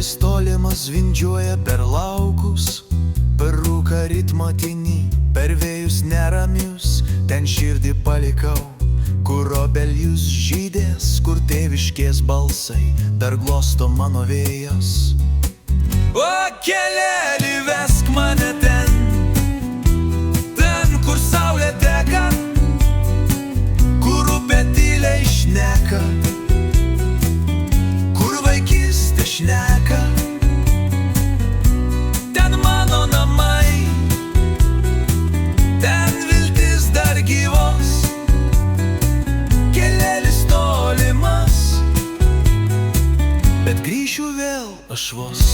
Kelelis tolimas vindžiuoja per laukus, per rūką ritmatinį, per vėjus neramius, ten širdį palikau, kur obelijus žydės, kur tėviškės balsai dar glosto mano vėjas. O keleli, vesk mane ten, kur saulė teka, kur upė tyliai šneka, kur vaikystė šneka. Ten mano namai, ten viltis dar gyvos, kelelis tolimas, bet grįšiu vėl aš vos.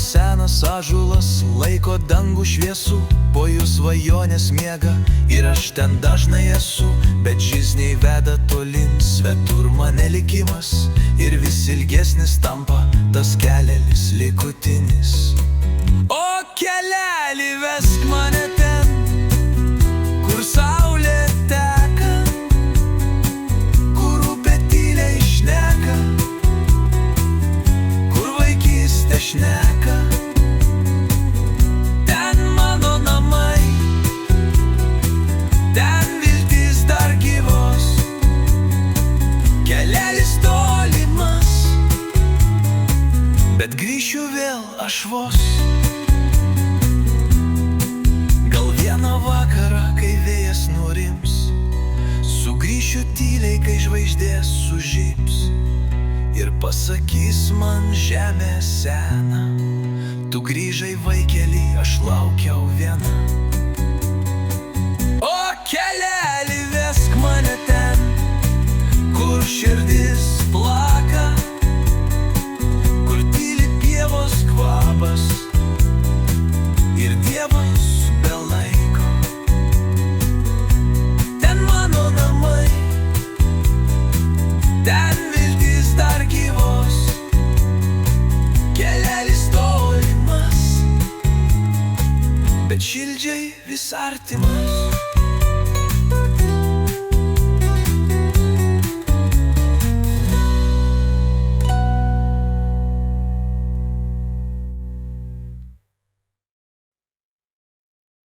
Senas ąžuolas laiko dangų šviesų, po jų svajonės miega ir aš ten dažnai esu, bet žizniai veda tolin, svetur mane likimas ir vis ilgesnis tampa tas kelelis likutinis. O keleli, vesk mane ten, kur saulė teka, kur upė tyliai šneka, kur vaikystė šneka. Ten mano namai, ten viltis dar gyvos, kelelis tolimas, bet grįšiu vėl aš vos. Gal vieną vakarą, kai vėjas nurims, sugrįšiu tyliai, kai žvaigždės sužybs ir pasakys man žemė sena, tu grįžai vaikeli, aš laukiau viena. O keleli, vesk mane ten, kur širdis plaka, kur tyli pievos kvapas ir dievas be laiko. Ten mano namai, ten viltis dar gyvos, kelelis tolimas, bet šildžiai vis artimas.